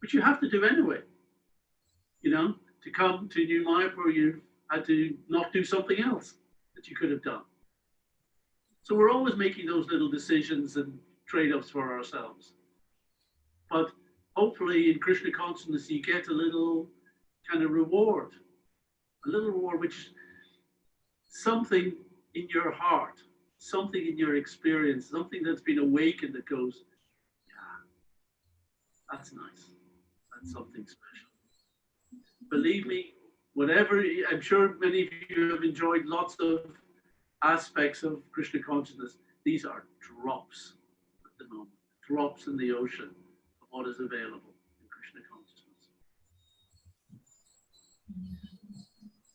which you have to do anyway. You know, to come to New Mayapur, you had to not do something else that you could have done. So we're always making those little decisions and trade-offs for ourselves. But hopefully in Krishna consciousness, you get a little kind of reward, which something in your heart, something in your experience, something that's been awakened that goes, yeah, that's nice. That's something special. Believe me, whatever, I'm sure many of you have enjoyed lots of aspects of Krishna consciousness. These are drops at the moment, drops in the ocean of what is available in Krishna consciousness.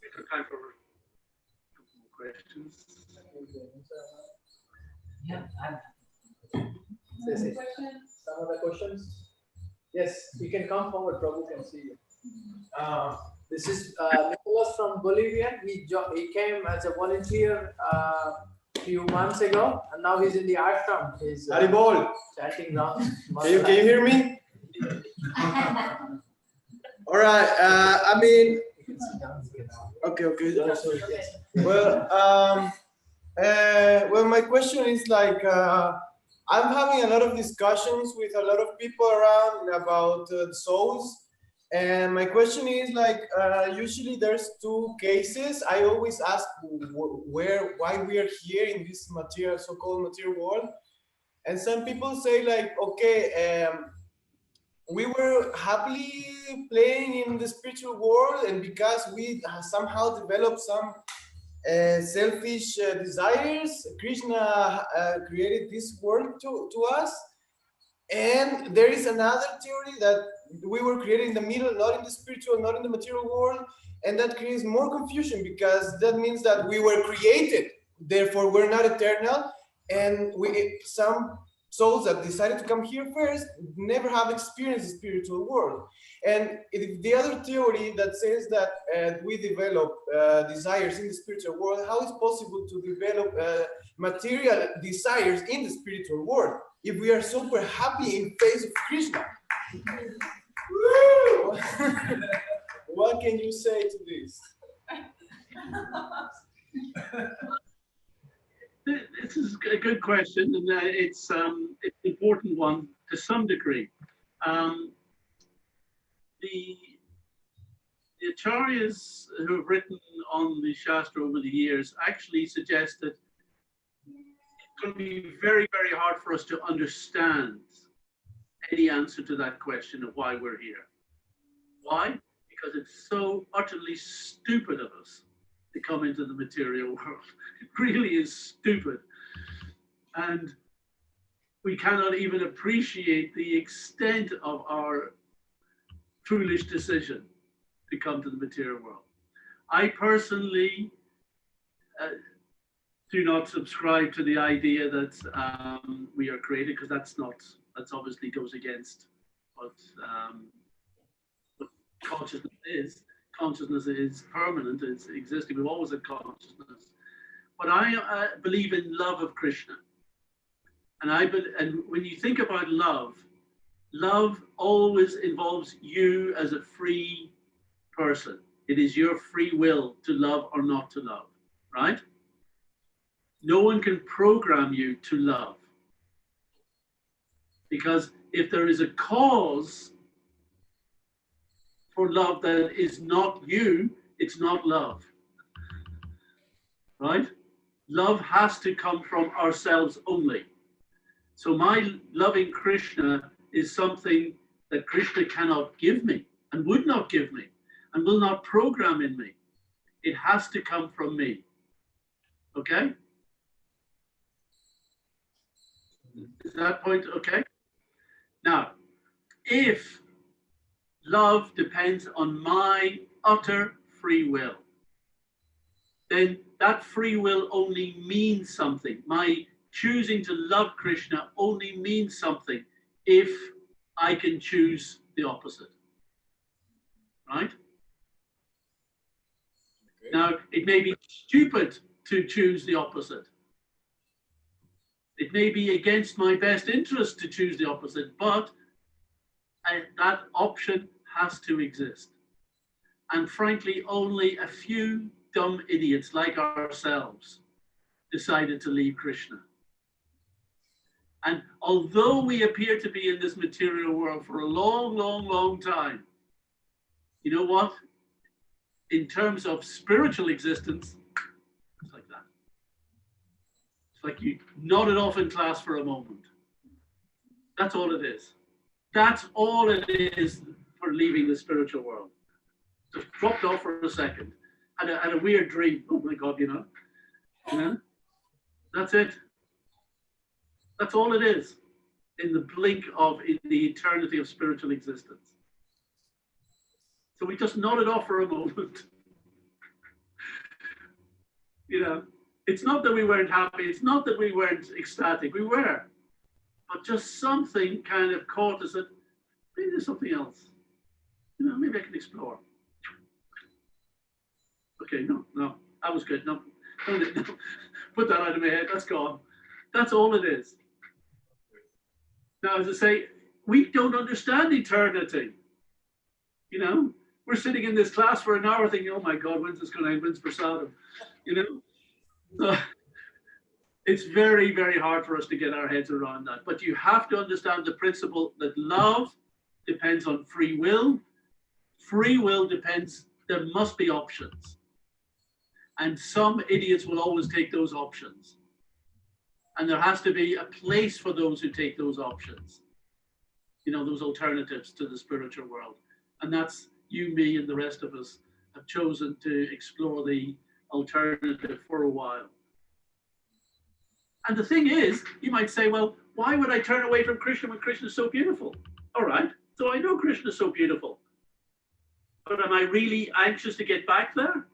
We have time for a couple more questions. Yeah. Some other questions? Yes, you can come forward. Prabhu can see you. This is Nicholas from Bolivia. He came as a volunteer a few months ago, and now he's in the ashram. He's chanting Ram. Can you hear me? All right. I mean, okay. Well, my question is like, I'm having a lot of discussions with a lot of people around about souls. And my question is like, usually there's two cases. I always ask why we are here in this material, so-called material world. And some people say like, okay, we were happily playing in the spiritual world, and because we somehow developed some selfish desires, Krishna created this world to us. And there is another theory that we were created in the middle, not in the spiritual, not in the material world, and that creates more confusion, because that means that we were created, therefore we're not eternal, and some souls that decided to come here first never have experienced the spiritual world. And the other theory that says that we develop desires in the spiritual world, how is it possible to develop material desires in the spiritual world if we are super happy in face of Krishna? What can you say to this? This is a good question, and it's an important one to some degree. The acharyas who have written on the Shastra over the years actually suggest that it's going to be very, very hard for us to understand any answer to that question of why we're here. Why? Because it's so utterly stupid of us to come into the material world. It really is stupid. And we cannot even appreciate the extent of our foolish decision to come to the material world. I personally do not subscribe to the idea that we are created, because that's obviously goes against what consciousness is. Consciousness is permanent, it's existing, we've always had consciousness. But I believe in love of Krishna. And when you think about love, love always involves you as a free person. It is your free will to love or not to love, right? No one can program you to love. Because if there is a cause for love that is not you, it's not love, right? Love has to come from ourselves only. So my loving Krishna is something that Krishna cannot give me and would not give me and will not program in me. It has to come from me. Okay? Is that point okay? Now, if love depends on my utter free will, then that free will only means something. My choosing to love Krishna only means something if I can choose the opposite, right? Okay. Now, it may be stupid to choose the opposite. It may be against my best interest to choose the opposite, but that option has to exist. And frankly, only a few dumb idiots like ourselves decided to leave Krishna. And although we appear to be in this material world for a long, long, long time, you know what? In terms of spiritual existence, it's like that. It's like you nodded off in class for a moment. That's all it is. That's all it is for leaving the spiritual world. Just dropped off for a second. Had a weird dream. Oh my God, you know? That's it. That's all it is in the blink of the eternity of spiritual existence. So we just nodded off for a moment. You know, it's not that we weren't happy. It's not that we weren't ecstatic. We were. But just something kind of caught us that maybe there's something else. You know, maybe I can explore. Okay, no, that was good. No, put that out of my head. That's gone. That's all it is. Now, as I say, we don't understand eternity. You know, we're sitting in this class for an hour thinking, oh my God, when's this going to end? When's prasadam? You know? It's very, very hard for us to get our heads around that. But you have to understand the principle that love depends on free will. Free will depends, there must be options. And some idiots will always take those options. And there has to be a place for those who take those options. You know, those alternatives to the spiritual world. And that's you, me, and the rest of us have chosen to explore the alternative for a while. And the thing is, you might say, well, why would I turn away from Krishna when Krishna is so beautiful? All right, so I know Krishna is so beautiful. But am I really anxious to get back there?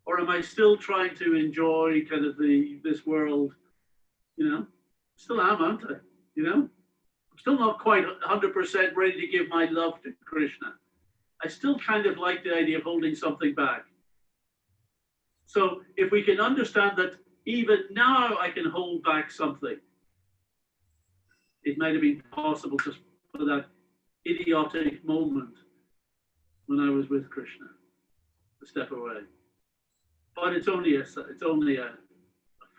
Or am I still trying to enjoy kind of this world? You know, still am, aren't I? You know, I'm still not quite 100% ready to give my love to Krishna. I still kind of like the idea of holding something back. So if we can understand that even now I can hold back something, it might have been possible just for that idiotic moment when I was with Krishna to step away. But it's only a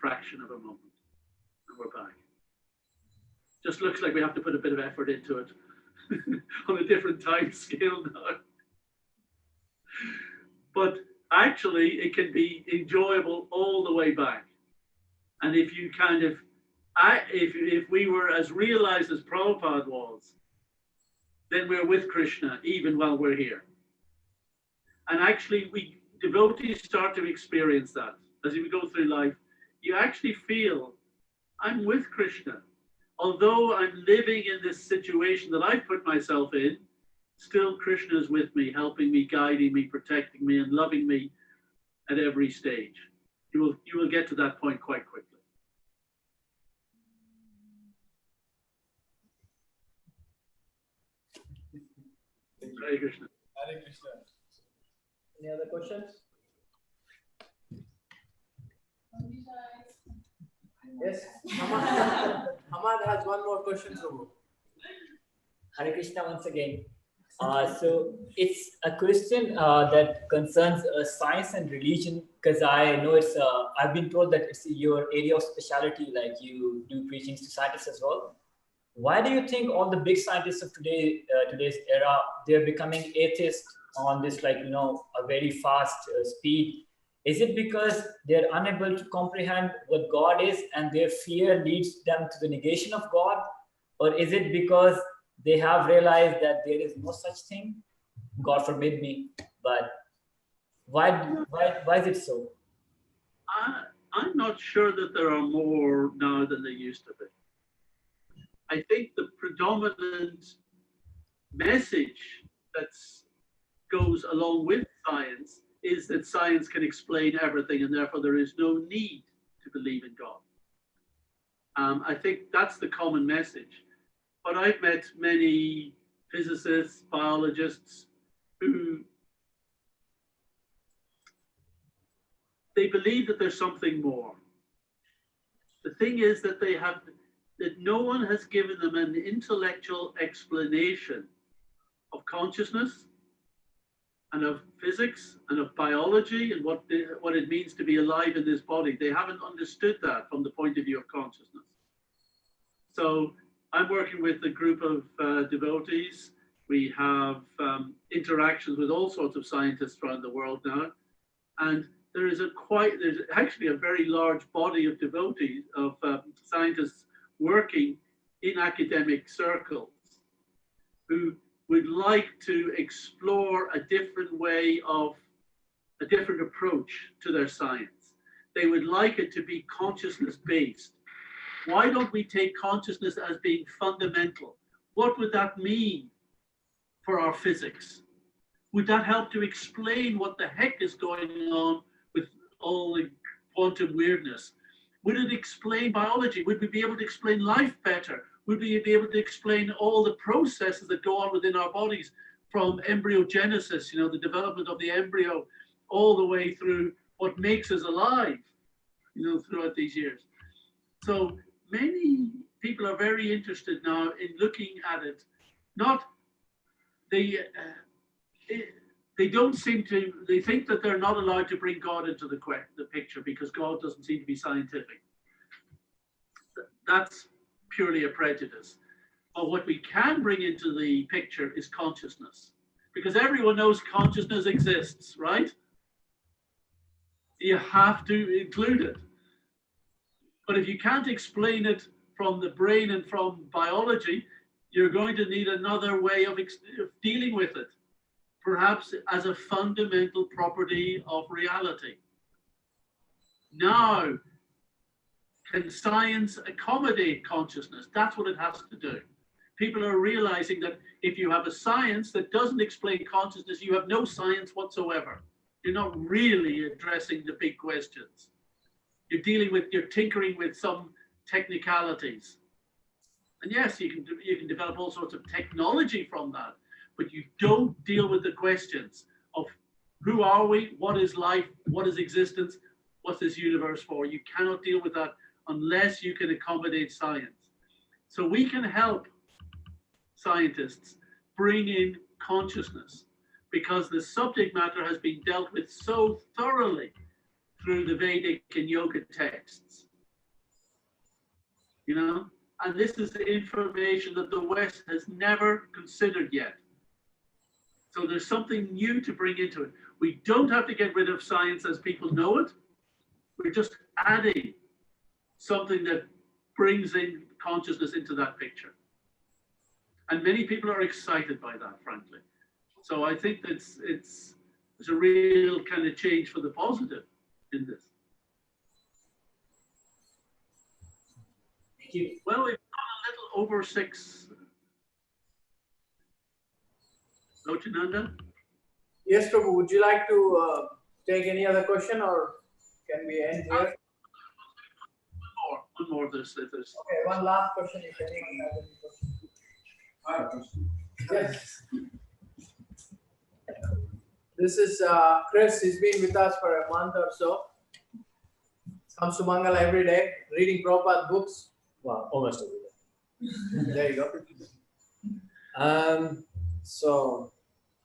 fraction of a moment, and we're back. Just looks like we have to put a bit of effort into it on a different time scale now. But actually, it can be enjoyable all the way back. And if you kind of, if we were as realized as Prabhupada was, then we're with Krishna even while we're here. And actually, devotees start to experience that as we go through life. You actually feel, I'm with Krishna. Although I'm living in this situation that I've put myself in, still Krishna is with me, helping me, guiding me, protecting me, and loving me at every stage. You will get to that point quite quickly. Hare Krishna. Hare Krishna. Any other questions? Yes, Hamad has one more question, Prabhu. Hare Krishna once again. So it's a question that concerns science and religion, because I know it's, I've been told that it's your area of specialty, like you do preachings to scientists as well. Why do you think all the big scientists of today's era, they're becoming atheists on this, like, you know, a very fast speed? Is it because they're unable to comprehend what God is and their fear leads them to the negation of God? Or is it because they have realized that there is no such thing? God forbid me, but why is it so? I'm not sure that there are more now than there used to be. I think the predominant message that goes along with science is that science can explain everything, and therefore there is no need to believe in God. I think that's the common message. But I've met many physicists, biologists who they believe that there's something more. The thing is that that no one has given them an intellectual explanation of consciousness and of physics and of biology and what it means to be alive in this body. They haven't understood that from the point of view of consciousness. So I'm working with a group of devotees. We have interactions with all sorts of scientists around the world now. And there's actually a very large body of devotees, of scientists working in academic circles who would like to explore a different approach to their science. They would like it to be consciousness based. Why don't we take consciousness as being fundamental? What would that mean for our physics? Would that help to explain what the heck is going on with all the quantum weirdness? Would it explain biology? Would we be able to explain life better? Would we be able to explain all the processes that go on within our bodies, from embryogenesis, you know, the development of the embryo, all the way through what makes us alive, you know, throughout these years? So many people are very interested now in looking at it. They don't seem to, they think that they're not allowed to bring God into the picture because God doesn't seem to be scientific. That's purely a prejudice. But what we can bring into the picture is consciousness, because everyone knows consciousness exists, right? You have to include it. But if you can't explain it from the brain and from biology, you're going to need another way of dealing with it, perhaps as a fundamental property of reality. Now, can science accommodate consciousness? That's what it has to do. People are realizing that if you have a science that doesn't explain consciousness, you have no science whatsoever. You're not really addressing the big questions. You're tinkering with some technicalities. And yes, you can develop all sorts of technology from that, but you don't deal with the questions of who are we, what is life, what is existence, what's this universe for. You cannot deal with that unless you can accommodate science. So we can help scientists bring in consciousness because the subject matter has been dealt with so thoroughly through the Vedic and yoga texts, you know, and this is the information that the West has never considered yet. So there's something new to bring into it. We don't have to get rid of science as people know it. We're just adding something that brings in consciousness into that picture. And many people are excited by that, frankly. So I think that's it's a real kind of change for the positive in this. Thank you. Well, we've gone a little over 6. Lochinanda? Yes, Prabhu, would you like to take any other question or can we end here? One more of this. Okay, one last question if anyone has any question. I have a question. Yes. This is Chris. He's been with us for a month or so. Comes to Mangala every day, reading Prabhupada books. Well, almost every day. There you go. So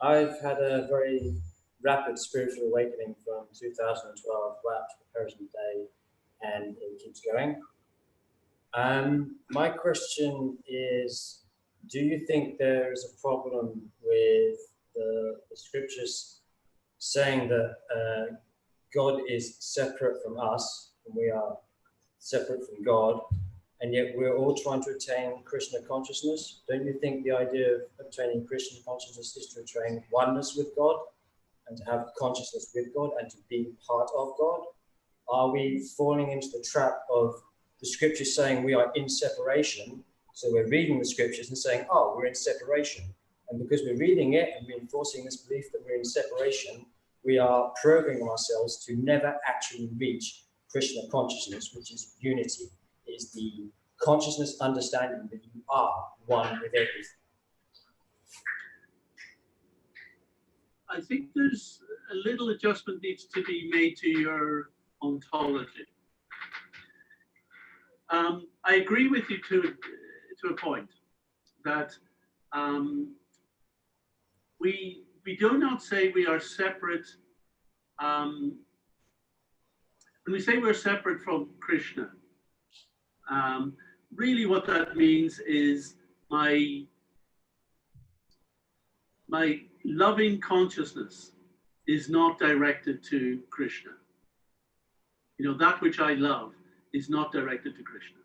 I've had a very rapid spiritual awakening from 2012 right up to the present day, and it keeps going. My question is, do you think there is a problem with the scriptures saying that God is separate from us, and we are separate from God, and yet we're all trying to attain Krishna consciousness? Don't you think the idea of obtaining Krishna consciousness is to attain oneness with God and to have consciousness with God and to be part of God? Are we falling into the trap of the scriptures saying we are in separation? So we're reading the scriptures and saying, oh, we're in separation. And because we're reading it and reinforcing this belief that we're in separation, we are programming ourselves to never actually reach Krishna consciousness, which is unity. It is the consciousness understanding that you are one with everything. I think there's a little adjustment needs to be made to your ontology. I agree with you to a point that we do not say we are separate. When we say we're separate from Krishna, really what that means is my loving consciousness is not directed to Krishna. You know, that which I love is not directed to Krishna.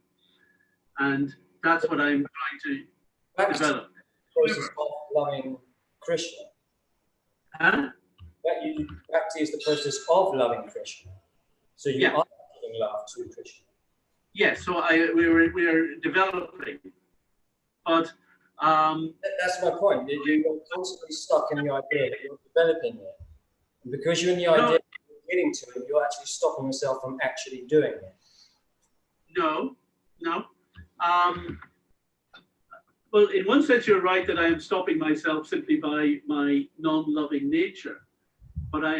And that's what I'm trying to develop. Process of loving Krishna. Huh? Bhakti is the process of loving Krishna. So you are giving love to Krishna. Yes, so we are developing, but that's my point. You're constantly stuck in the idea that you're developing it, and because you're in the idea you're getting to it, you're actually stopping yourself from actually doing it. No. Well, in one sense, you're right that I am stopping myself simply by my non-loving nature, but I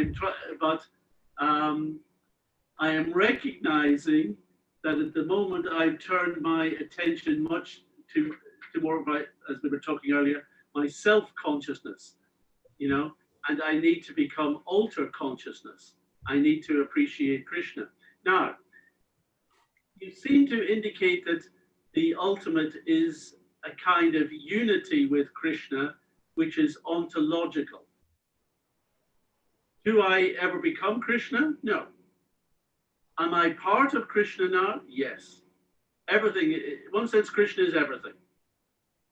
am recognizing that at the moment I've turned my attention much to more of my, as we were talking earlier, my self-consciousness, you know, and I need to become alter consciousness. I need to appreciate Krishna. Now, you seem to indicate that the ultimate is a kind of unity with Krishna, which is ontological. Do I ever become Krishna? No. Am I part of Krishna now? Yes. Everything, in one sense, Krishna is everything.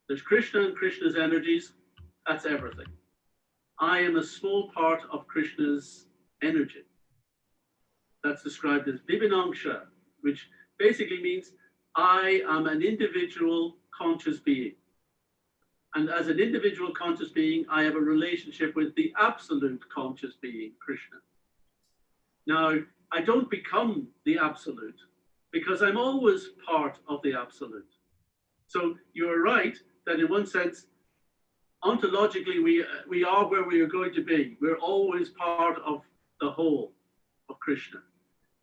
There's Krishna and Krishna's energies, that's everything. I am a small part of Krishna's energy. That's described as Vibhinangsha, which basically means I am an individual conscious being. And as an individual conscious being, I have a relationship with the absolute conscious being, Krishna. Now, I don't become the absolute because I'm always part of the absolute. So you're right that in one sense, ontologically, we are where we are going to be. We're always part of the whole of Krishna.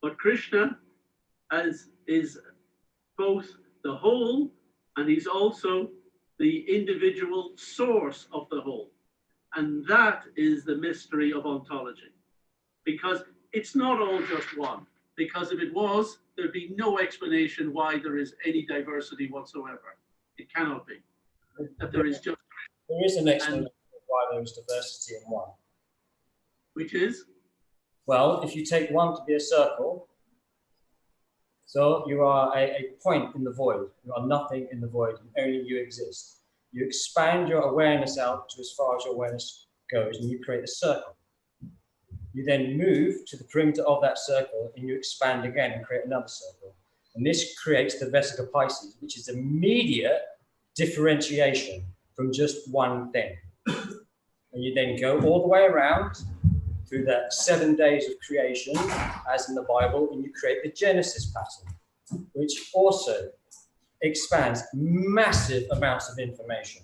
But Krishna is both the whole, and he's also the individual source of the whole. And that is the mystery of ontology. Because it's not all just one. Because if it was, there'd be no explanation why there is any diversity whatsoever. It cannot be. That there is just... There is an explanation of why there is diversity in one. Which is? Well, if you take one to be a circle, so you are a point in the void. You are nothing in the void, and only you exist. You expand your awareness out to as far as your awareness goes, and you create a circle. You then move to the perimeter of that circle, and you expand again and create another circle. And this creates the Vesica Pisces, which is immediate differentiation from just one thing. And you then go all the way around through the 7 days of creation, as in the Bible, and you create the Genesis pattern, which also expands massive amounts of information.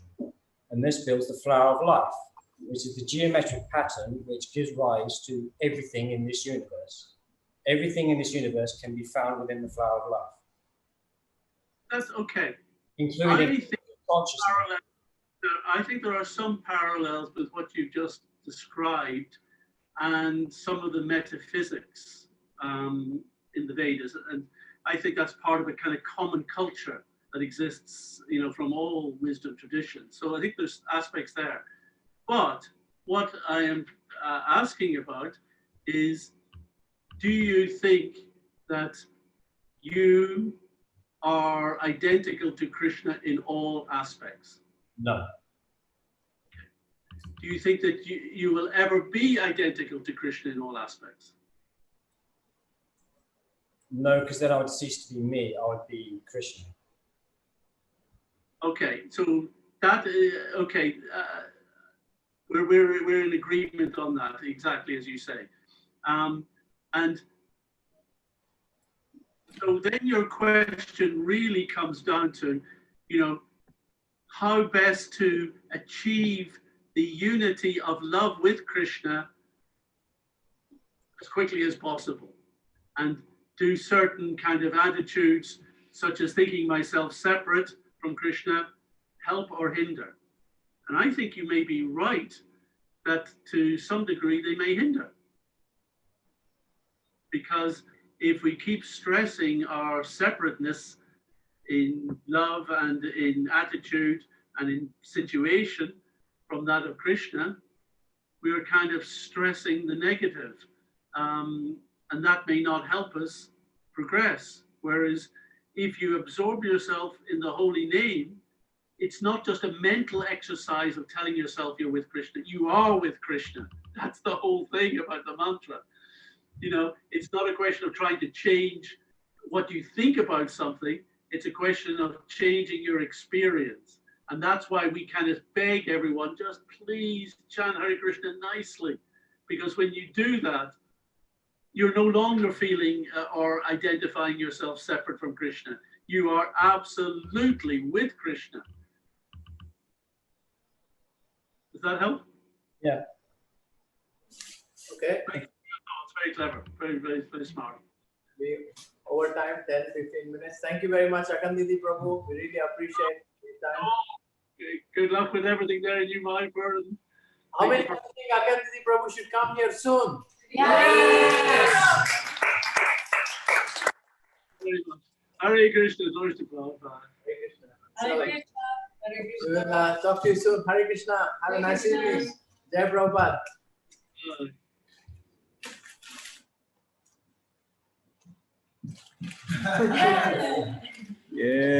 And this builds the flower of life, which is the geometric pattern which gives rise to everything in this universe. Everything in this universe can be found within the flower of life. That's okay. Including consciousness. I think there are some parallels with what you just described and some of the metaphysics in the Vedas. And I think that's part of a kind of common culture that exists, you know, from all wisdom traditions. So I think there's aspects there. But what I am asking about is, do you think that you are identical to Krishna in all aspects? No. Do you think that you will ever be identical to Krishna in all aspects? No, because then I would cease to be me. I would be Krishna. Okay, so that okay. We're in agreement on that, exactly as you say. And so then your question really comes down to, you know, how best to achieve the unity of love with Krishna as quickly as possible, and do certain kind of attitudes, such as thinking myself separate from Krishna, help or hinder. And I think you may be right that to some degree they may hinder. Because if we keep stressing our separateness in love and in attitude and in situation from that of Krishna, we are kind of stressing the negative. And that may not help us progress. Whereas if you absorb yourself in the holy name, it's not just a mental exercise of telling yourself you're with Krishna. You are with Krishna. That's the whole thing about the mantra. You know, it's not a question of trying to change what you think about something. It's a question of changing your experience. And that's why we kind of beg everyone, just please chant Hare Krishna nicely. Because when you do that, you're no longer feeling or identifying yourself separate from Krishna. You are absolutely with Krishna. Does that help? Yeah. Okay. Right. Oh, it's very clever. Very, very, very smart. We over time, 10, 15 minutes. Thank you very much, Akhandadi Prabhu. We really appreciate your time. Good luck with everything there in Mayapur. How many people think Akhandadi Prabhu should come here soon? Yes. Very much. Hare Krishna, Lord Prabhupada. Hare Krishna. Hare So, Krishna. Hare we Krishna. will talk to you soon. Hare Krishna. Have a nice evening. Jai Prabhupada. Uh, Yeah.